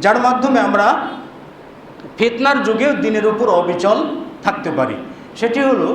যার মাধ্যমে আমরা ফিতনার যুগে দিনের উপর অবিচল থাকতে পারি। সেটি হলো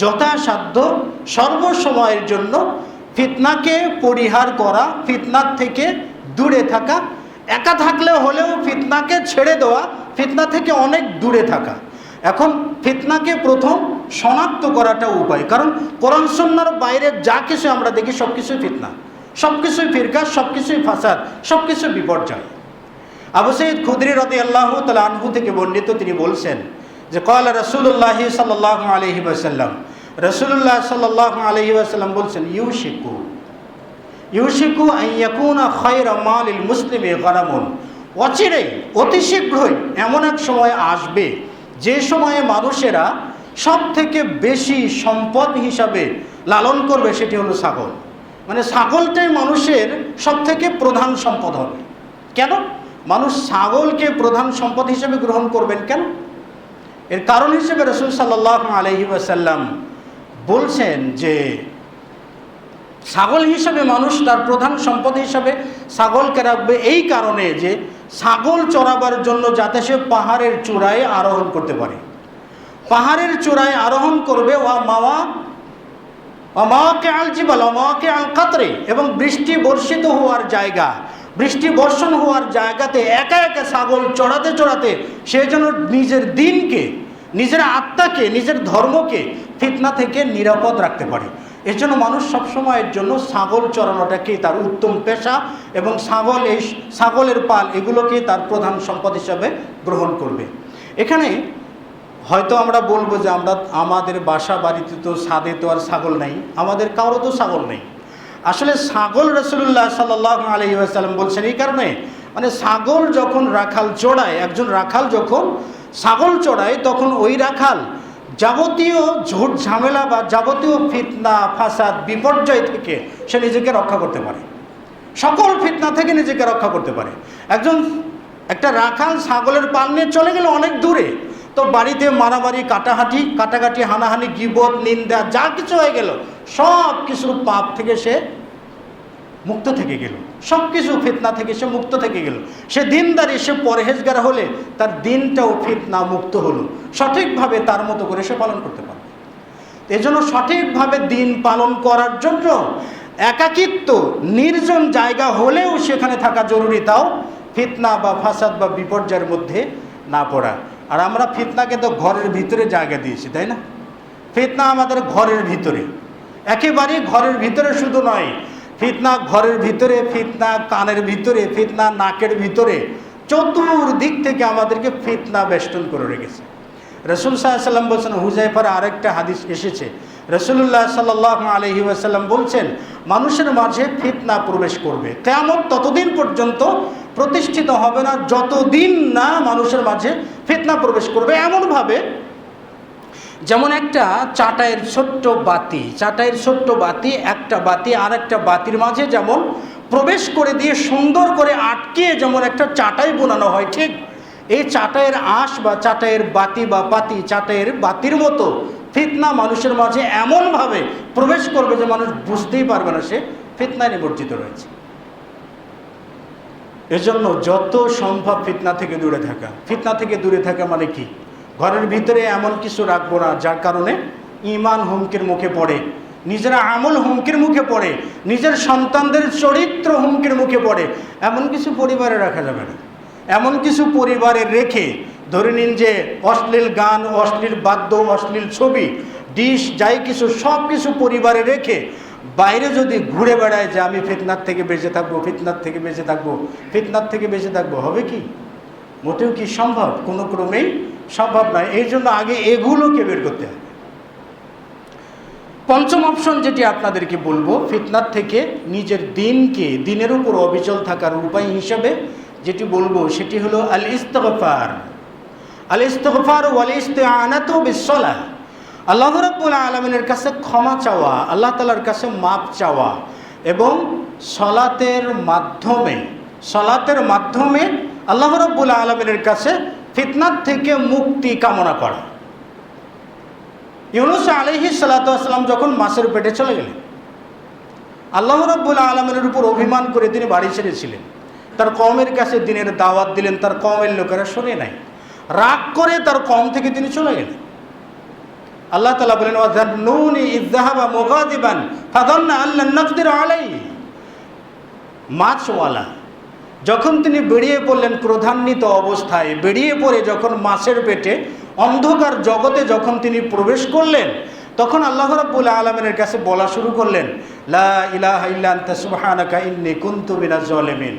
যথাসাধ্য সর্বসময়ের জন্য ফিতনাকে পরিহার করা, ফিতনার থেকে দূরে থাকা, একা থাকলে হলেও ফিতনাকে ছেড়ে দেওয়া, ফিতনা থেকে অনেক দূরে থাকা। এখন ফিতনাকে প্রথম শনাক্ত করাটা উপায়, কারণ কোরআন সুন্নাহর বাইরে যা কিছু আমরা দেখি সব কিছুই ফিতনা, সব কিছুই ফিরকা, সব কিছুই ফাসাদ, সব কিছু বিপর্যয়। আবু সাঈদ খুদরি রাদিয়াল্লাহু তাআলা আনহু থেকে বর্ণিত, তিনি বলছেন যে ক্বালা রাসূলুল্লাহ সাল্লাল্লাহু আলাইহি ওয়াসাল্লাম, রাসূলুল্লাহ সাল্লাল্লাহু আলাইহি ওয়াসাল্লাম বলছেন, ইউশিকু আন ইয়াকুনা খায়রা মালিল মুসলিমি গানামুন, অচিরেই অতি শীঘ্রই এমন এক সময় আসবে যে সময়ে মানুষেরা সব থেকে বেশি সম্পদ হিসাবে লালন করবে, সেটি হলো ছাগল। মানে ছাগলটাই মানুষের সব থেকে প্রধান সম্পদ হবে। কেন মানুষ ছাগলকে প্রধান সম্পদ হিসেবে গ্রহণ করবেন? কেন? এর কারণ হিসেবে রাসূল সাল্লাল্লাহু আলাইহি ওয়াসাল্লাম বলছেন যে ছাগল হিসাবে মানুষ তার প্রধান সম্পদ হিসাবে ছাগলকে রাখবে এই কারণে যে ছাগল চড়াবার জন্য যাতে সে পাহাড়ের চূড়ায় আরোহণ করতে পারে, পাহাড়ের চূড়ায় আরোহণ করবে, এবং বৃষ্টি বর্ষিত হওয়ার জায়গা, বৃষ্টি বর্ষণ হওয়ার জায়গাতে একা একা ছাগল চড়াতে চড়াতে সে যেন নিজের দিনকে, নিজের আত্মাকে, নিজের ধর্মকে ফিতনা থেকে নিরাপদ রাখতে পারে। এর জন্য মানুষ সবসময়ের জন্য ছাগল চড়ানোটাকেই তার উত্তম পেশা এবং ছাগলের পাল এগুলোকে তার প্রধান সম্পদ হিসাবে গ্রহণ করবে। এখানে হয়তো আমরা বলবো যে আমাদের বাসা বাড়িতে তো ছাদে তো আর ছাগল নেই, আমাদের কারো তো ছাগল নেই। আসলে ছাগল রাসূলুল্লাহ সাল্লাল্লাহু আলাইহি ওয়াসাল্লাম বলছেন এই কারণে, মানে ছাগল যখন রাখাল চড়ায়, একজন রাখাল যখন ছাগল চড়ায়, তখন ওই রাখাল যাবতীয় ঝুট ঝামেলা বা যাবতীয় ফিতনা ফাসাদ বিপর্যয় থেকে সে নিজেকে রক্ষা করতে পারে, সকল ফিতনা থেকে নিজেকে রক্ষা করতে পারে। একটা রাখাল ছাগলের পাল নিয়ে চলে গেলে অনেক দূরে, তো বাড়িতে মারামারি, কাটাকাটি, হানাহানি, গীবত, নিন্দা যা কিছু হয়ে গেল, সব কিছুর পাপ থেকে সে মুক্ত থেকে গেল, সব কিছু ফিতনা থেকে সে মুক্ত থেকে গেল। সে দিনদারি, সে পরহেজগার হলে তার দিনটাও ফিতনা মুক্ত হলো, সঠিকভাবে তার মতো করে সে পালন করতে পারবে। এজন্য সঠিকভাবে দিন পালন করার জন্য একাকিত্ব, নির্জন জায়গা হলেও সেখানে থাকা জরুরি, তাও ফিতনা বা ফাসাদ বা বিপর্যয়ের মধ্যে না পড়া। আর আমরা ফিতনাকে তো ঘরের ভিতরে জায়গা দিয়েছি, তাই না? ফিতনা আমাদের ঘরের ভিতরে, একেবারেই ঘরের ভিতরে শুধু নয়, ফিতনা ঘরের ভিতরে, ফিতনা কানের ভিতরে, ফিতনা নাকের ভিতরে, চতুর্দিক থেকে আমাদেরকে ফিতনা বেষ্টন করে রেখেছে। রাসূল সাল্লাল্লাহু আলাইহি ওয়াসাল্লাম বলছেন, হুযায়ফার আরেকটা হাদিস এসেছে, রাসূলুল্লাহ সাল্লাল্লাহু আলাইহি ওয়াসাল্লাম বলছেন, মানুষের মাঝে ফিতনা প্রবেশ করবে, কিয়ামত ততদিন পর্যন্ত প্রতিষ্ঠিত হবে না যতদিন না মানুষের মাঝে ফিতনা প্রবেশ করবে। এমনভাবে যেমন একটা চাটাইয়ের ছোট্ট বাতি, একটা বাতি আর একটা বাতির মাঝে যেমন প্রবেশ করে দিয়ে সুন্দর করে আটকে যেমন একটা চাটাই বোনানো হয়, ঠিক এই চাটাইয়ের আঁশ বা চাটাইয়ের বাতি বা পাতি, চাটাইয়ের বাতির মতো ফিতনা মানুষের মাঝে এমনভাবে প্রবেশ করবে যে মানুষ বুঝতেই পারবে না সে ফিতনায় নিমজ্জিত রয়েছে। এজন্য যত সম্ভব ফিতনা থেকে দূরে থাকা মানে কি? ঘরের ভিতরে এমন কিছু রাখবো না যার কারণে ঈমান হুমকির মুখে পড়ে, নিজের আমল হুমকির মুখে পড়ে, নিজের সন্তানদের চরিত্র হুমকির মুখে পড়ে। এমন কিছু পরিবারে রাখা যাবে না। এমন কিছু পরিবারে রেখে, ধরে নিন যে অশ্লীল গান, অশ্লীল বাদ্য, অশ্লীল ছবি, ডিশ, যাই কিছু, সব কিছু পরিবারে রেখে বাইরে যদি ঘুরে বেড়ায় যে আমি ফিতনার থেকে বেঁচে থাকবো, হবে কি? মোটেও কি সম্ভব? কোনো ক্রমেই সম্ভব নয়। এই জন্য আগে এগুলোকে বের করতে হবে। পঞ্চম অপশন যেটি আপনাদেরকে বলবো, ফিতনার থেকে নিজের দিনের উপর অবিচল থাকার উপায় হিসেবে যেটি বলবো সেটি হলো আল ইস্তিগফার ওয়াল ইস্তিআনাতু বিসসালাহ। আল্লাহ রাব্বুল আলামিনের কাছে ক্ষমা চাওয়া, আল্লাহ তাআলার কাছে মাপ চাওয়া এবং সালাতের মাধ্যমে আল্লাহ রাব্বুল আলামিনের কাছে ফিতনার থেকে মুক্তি কামনা করা। ইউনূস আলাইহিস সালাতু ওয়াস সালাম যখন মাছের পেটে চলে গেলেন, আল্লাহ রাব্বুল আলামিনের উপর অভিমান করে তিনি বাড়ি ছেড়েছিলেন, তার কওমের কাছে দিনের দাওয়াত দিলেন, তার কওমের লোকেরা শুনে নাই, রাগ করে তার কওম থেকে তিনি চলে গেলেন। আল্লাহ তাআলা বলেন ওয়াযান্নুনি ইয যাহাবা মুগাদিবান ফাযান্না আল্লান নাকদির আলাইহি। মাছওয়ালা যখন তিনি বেরিয়ে পড়লেন ক্রোধান্বিত অবস্থায়, বেরিয়ে পড়ে যখন মাছের পেটে অন্ধকার জগতে যখন তিনি প্রবেশ করলেন, তখন আল্লাহ রাব্বুল আলামিনের কাছে বলা শুরু করলেন, লা ইলাহা ইল্লা আনতা সুবহানাকা ইন্নী কুনতু মিনাজ জালিমিন।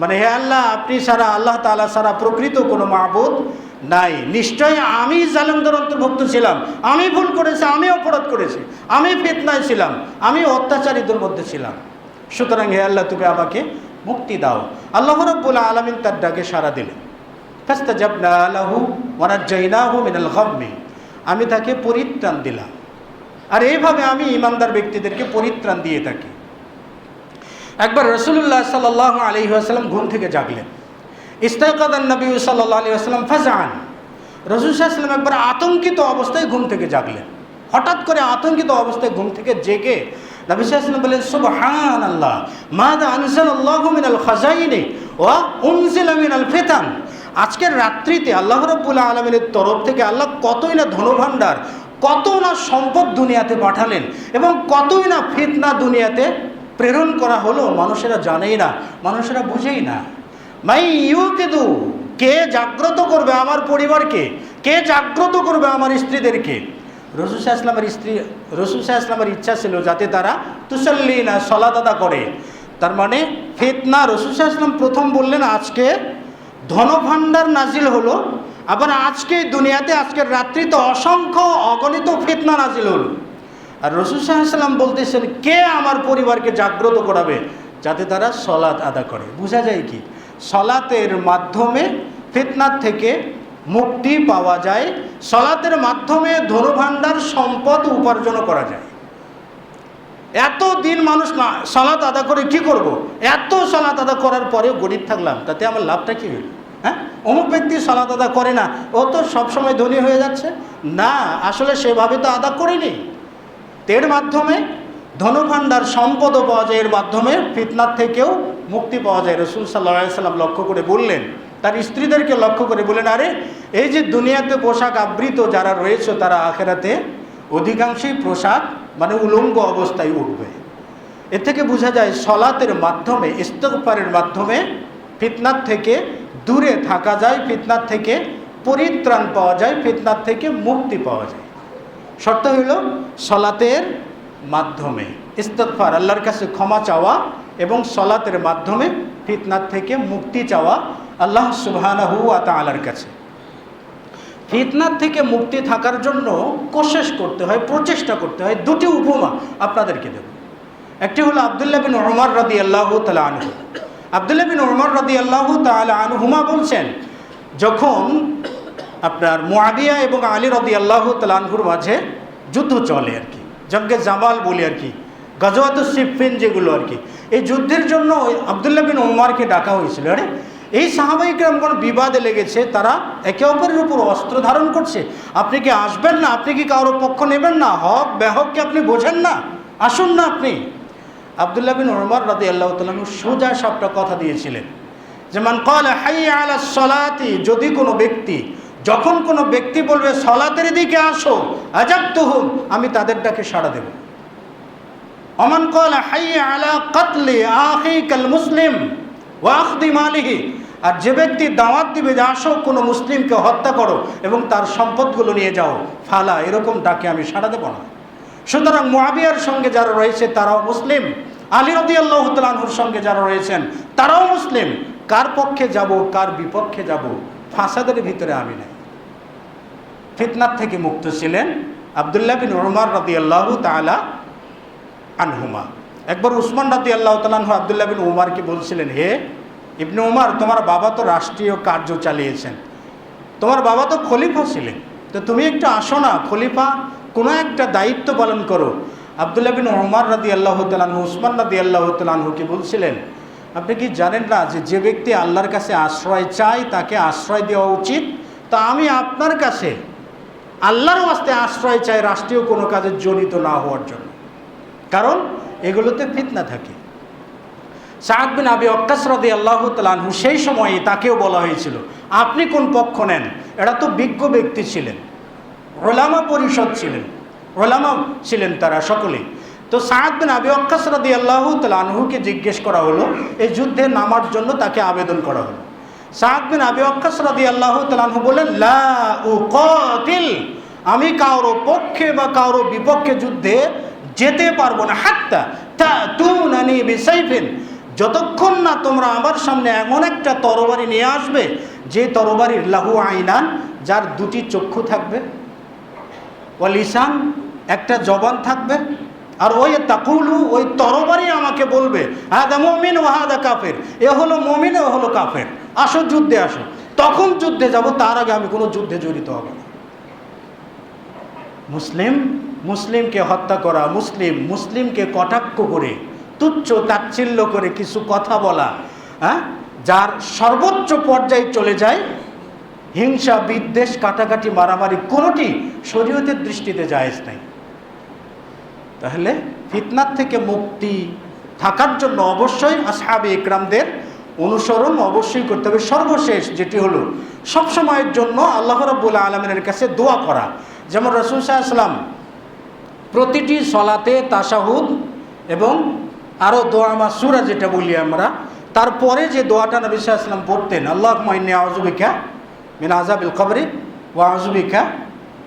মানে হে আল্লাহ, আপনি ছাড়া, আল্লাহ তাআলা ছাড়া প্রকৃত কোনো মাবুদ নাই, নিশ্চয়ই আমি জালেমদের অন্তর্ভুক্ত ছিলাম, আমি ভুল করেছি, আমি অপরাধ করেছি, আমি ফিতনায় ছিলাম, আমি অত্যাচারীদের মধ্যে ছিলাম, সুতরাং হে আল্লাহ তুমি আমাকে মুক্তি দাও। আল্লাহ রাব্বুল আলামিন তার ডাকে সাড়া দিলেন। ফাস্তাজাবনা লাহু ওয়া নাজ্জাইনাহু মিনাল গাম্মি। আমি তাকে পরিত্রাণ দিলাম। আর এইভাবে আমি ঈমানদার ব্যক্তিদেরকে পরিত্রাণ দিয়ে থাকি। একবার রাসূলুল্লাহ সাল্লাল্লাহু আলাইহি ওয়াসাল্লাম ঘুম থেকে জাগলেন। ইস্তায়কাযান নবী সাল্লাল্লাহু আলাইহি ওয়াসাল্লাম ফাজআন। রাসূল সাল্লাল্লাহু আলাইহি ওয়াসাল্লাম একবার আতঙ্কিত অবস্থায় ঘুম থেকে জাগলেন। হঠাৎ করে আতঙ্কিত অবস্থায় ঘুম থেকে জেগে নবী সাল্লাল্লাহু আলাইহি ওয়াসাল্লাম বলেন, সুবহানাল্লাহ মাযা আনজালাল্লাহু মিনাল খাযাইনি ওয়া উনজিলা মিনাল ফিতান। আজকের রাত্রিতে আল্লাহ রাব্বুল আলামিনের তরফ থেকে আল্লাহ কতই না ধনভাণ্ডার, কত না সম্পদ দুনিয়াতে পাঠালেন এবং কতই না ফিতনা দুনিয়াতে প্রেরণ করা হলো, মানুষেরা জানেই না, মানুষেরা বুঝেই না। মাই ইউকিদু, কে জাগ্রত করবে আমার পরিবারকে, কে জাগ্রত করবে আমার স্ত্রীদেরকে। রাসূল সাল্লাল্লাহু আলাইহি ওয়াসাল্লামের ইচ্ছা ছিল যাতে তারা তুসাল্লিনা, সালাত আদা করে। তার মানে ফিতনা, রাসূল সাল্লাল্লাহু আলাইহি ওয়াসাল্লাম প্রথম বললেন আজকে ধনভাণ্ডার নাজিল হলো, আবার আজকে দুনিয়াতে আজকের রাত্রিতে অসংখ্য অগণিত ফিতনা নাজিল হলো। আর রাসূল সাল্লাল্লাহু আলাইহি ওয়াসাল্লাম বলতেছেন কে আমার পরিবারকে জাগ্রত করাবে যাতে তারা সালাত আদা করে। বোঝা যায় কি, সালাতের মাধ্যমে ফিতনার থেকে মুক্তি পাওয়া যায়, সালাতের মাধ্যমে ধনভাণ্ডার সম্পদ উপার্জন করা যায়। এত দিন মানুষ না সালাত আদা করে কি করব, এত সালাত আদা করার পরেও গরিব থাকলাম, তাতে আমার লাভটা কী হলো? হ্যাঁ, অমুক ব্যক্তি সালাত আদা করে না, ও তো সবসময় ধনী হয়ে যাচ্ছে। না, আসলে সেভাবে তো আদা করিনি। এর মাধ্যমে ধনভাণ্ডার সম্পদও পাওয়া যায়, এর মাধ্যমে ফিতনার থেকেও মুক্তি পাওয়া যায়। রাসূল সাল্লাল্লাহু আলাইহি ওয়াসাল্লাম লক্ষ্য করে বললেন, তার স্ত্রীদেরকে লক্ষ্য করে বললেন, আরে এই যে দুনিয়াতে পোশাক আবৃত যারা রয়েছে তারা আখেরাতে অধিকাংশই পোশাক মানে উলঙ্গ অবস্থায় উঠবে। এ থেকে বোঝা যায় সালাতের মাধ্যমে, ইস্তিগফারের মাধ্যমে ফিতনার থেকে দূরে থাকা যায়, ফিতনার থেকে পরিত্রাণ পাওয়া যায়, ফিতনার থেকে মুক্তি পাওয়া যায়। শর্ত হইল সালাতের মাধ্যমে ইস্তিগফার, আল্লাহর কাছে ক্ষমা চাওয়া এবং সালাতের মাধ্যমে ফিতনার থেকে মুক্তি চাওয়া আল্লাহ সুবহানাহু ওয়া তাআলার কাছে। ফিতনার থেকে মুক্তি থাকার জন্য কোশিশ করতে হয়, প্রচেষ্টা করতে হয়। দুটি উপমা আপনাদেরকে দেব। একটি হলো আব্দুল্লাহ বিন উমর রাদিয়াল্লাহু তাআলা আনহু। আব্দুল্লাহ বিন উমর রাদিয়াল্লাহু তাআলা আনহুমা বলছেন, যখন আপনার মুআবিয়া এবং আলী রাদিয়াল্লাহু তাআলা আনহুর মাঝে যুদ্ধ চলে আর কি, জঙ্গে জামাল বলি আর কি, গাজওয়াতুস সিফফিন যেগুলো আর কি, এই যুদ্ধের জন্য আব্দুল্লাহ বিন উমরকে ডাকা হয়েছিল। আরে এই সাহাবায়ে কেরামগণ বিবাদে লেগেছে, তারা একে অপরের উপর অস্ত্র ধারণ করছে, আপনি কি আসবেন না? আপনি কি কারো পক্ষ নেবেন না? হক বেহককে আপনি বোঝেন না? আসুন না আপনি। আব্দুল্লাহ বিন উমর রাদিয়াল্লাহু তাআলা সোজা সাপটা কথা দিয়েছিলেন যে মান ক্বালা হাইয়া আলাস সালাতি, যদি কোনো ব্যক্তি, যখন কোনো ব্যক্তি বলবে সালাতের দিকে আসো, আজাবতুহুম, আমি তাদের ডাকে সাড়া দেব। ওমান ক্বালা হাইয়া আলা কাতলি আখিকাল মুসলিম ওয়া আখদি মালিহি, আর যে ব্যক্তি দাওয়াত দিবে যে আসো কোনো মুসলিমকে হত্যা করো এবং তার সম্পদগুলো নিয়ে যাও, ফালা, এরকম ডাকে আমি সাড়া দেব না। সুতরাং মুআবিয়ার সঙ্গে যারা রয়েছে তারাও মুসলিম, আলী রাদিয়াল্লাহু তাআলা আনহুর সঙ্গে যারা রয়েছেন তারাও মুসলিম। কার পক্ষে যাব, কার বিপক্ষে যাব, ফাসাদের ভিতরে আমি নাই। ফিতনার থেকে মুক্ত ছিলেন আব্দুল্লাহ বিন উমর রাদিয়াল্লাহু তাআলা আনহুমা। একবার উসমান রাদিয়াল্লাহু তাআলা আনহু আব্দুল্লাহ বিন উমরকে বলছিলেন, হে ইবনে উমর, তোমার বাবা তো রাষ্ট্রীয় কার্য চালিয়েছেন, তোমার বাবা তো খলিফা ছিলেন, তো তুমি একটু আসো না, খলিফা কোনো একটা দায়িত্ব পালন করো। আব্দুল্লাহ বিন উমর রাদিয়াল্লাহু তাআলা আনহু উসমান রাদিয়াল্লাহু তাআলা আনহুকে বলছিলেন, আপনি কি জানেন না যে ব্যক্তি আল্লাহর কাছে আশ্রয় চায় তাকে আশ্রয় দেওয়া উচিত? তা আমি আপনার কাছে আল্লাহর ওয়াস্তে আশ্রয় চাই রাষ্ট্রীয় কোনো কাজে জড়িত না হওয়ার জন্য, কারণ এগুলোতে ফিতনা থাকে। সাদ বিন আবি ওয়াক্কাস রাদিয়াল্লাহু তাআলা আনহু সেই সময়ে তাকেও বলা হয়েছিল আপনি কোন পক্ষ নেন। এরা তো বিজ্ঞ ব্যক্তি ছিলেন, ওলামা পরিষদ ছিলেন, ওলামা ছিলেন তারা সকলেই। তো সাদ বিন আবি ওয়াক্কাস রাদিয়াল্লাহু তাআলা আনহুকে জিজ্ঞেস করা হলো, এই যুদ্ধে নামার জন্য তাকে আবেদন করা হলো। সাদ বিন আবি ওয়াক্কাস রাদিয়াল্লাহু তাআলা আনহু বলেন, লা উকাতিল, আমি কারো পক্ষে বা কারো বিপক্ষে যুদ্ধে যেতে পারবো না, হাত্তা তাতুনানি বিসাইফিন, যতক্ষণ না তোমরা আমার সামনে এমন একটা তরবারি নিয়ে আসবে যে তরবারির লাহু আইনান, যার দুটি চক্ষু থাকবে, ওয়া লিসান, একটা জবান থাকবে, আর ওই তাকুলু, ওই তরবারি আমাকে বলবে হাদা মুমিন ওয়া হাদা কাফের, এ হলো মুমিন, এ হলো কাফের, আসো যুদ্ধে আসো, তখন যুদ্ধে যাব, তার আগে আমি কোনো যুদ্ধে জড়িত হব না। মুসলিমকে হত্যা করা, মুসলিমকে কটাক্ষ করে তুচ্ছ তাচ্ছিল্য করে কিছু কথা বলা, যার সর্বোচ্চ পর্যায়ে চলে যায় হিংসা, বিদ্বেষ, কাটাকাটি, মারামারি, কোনোটি শরীয়তের দৃষ্টিতে জায়েজ নাই। তাহলে ফিতনার থেকে মুক্তি থাকার জন্য অবশ্যই আসহাবে ইকরামদের অনুসরণ অবশ্যই করতে হবে। সর্বশেষ যেটি হলো সবসময়ের জন্য আল্লাহ রাব্বুল আলামিনের কাছে দোয়া করা। যেমন রাসূল সাল্লাল্লাহু আলাইহি ওয়াসাল্লাম প্রতিটি সলাতে তাশাহুদ এবং আরও দোয়া মাসুরা যেটা বলি আমরা, তারপরে যে দোয়াটা নবী সাল্লাল্লাহু আলাইহি ওয়াসাল্লাম পড়তেন, আল্লাহুম্মা ইন্নী আউযু বিকা মিন আযাবিল কবরি ওয়া আউযু বিকা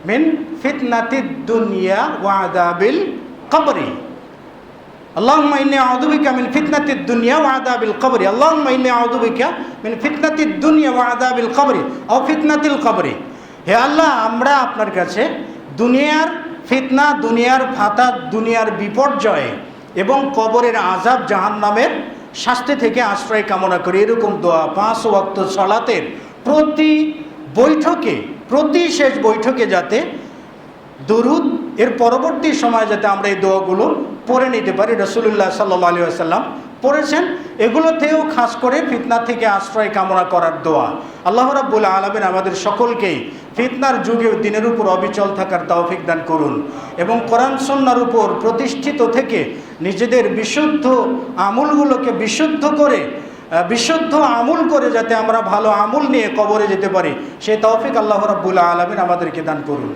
মিন ফিতনাতিদ দুনিয়া ওয়া আযাবিল কবরি, আল্লাহুম্মা ইন্নী আউযু বিকা মিন ফিতনাতিদ দুনিয়া ওয়া আযাবিল কবরি, আল্লাহুম্মা ইন্নী আউযু বিকা মিন ফিতনাতিদ দুনিয়া ওয়া আযাবিল কবরি আও ফিতনাতিল কবরি। হে আল্লাহ, আমরা আপনার কাছে দুনিয়ার ফিতনা, দুনিয়ার ফাতাত, দুনিয়ার বিপর্যয় এবং কবরের আযাব, জাহান্নামের শাস্তি থেকে আশ্রয় কামনা করি। এরকম দোয়া 5 ওয়াক্ত সালাতের প্রতি বৈঠকে, প্রতি শেষ বৈঠকে যাতে দরুদ, এর পরবর্তী সময় যাতে আমরা এই দোয়াগুলো পড়ে নিতে পারি। রাসূলুল্লাহ সাল্লাল্লাহু আলাইহি ওয়াসাল্লাম পড়েছেন, এগুলোতেও খাস করে ফিতনা থেকে আশ্রয় কামনা করার দোয়া। আল্লাহ রাব্বুল আলামিন আমাদের সকলকেই ফিতনার যুগে দিনের উপর অবিচল থাকার তৌফিক দান করুন এবং কোরআন সুন্নাহর উপর প্রতিষ্ঠিত থেকে নিজেদের বিশুদ্ধ আমলগুলোকে বিশুদ্ধ আমল করে যাতে আমরা ভালো আমল নিয়ে কবরে যেতে পারি, সেই তৌফিক আল্লাহ রাব্বুল আলামিন আমাদেরকে দান করুন।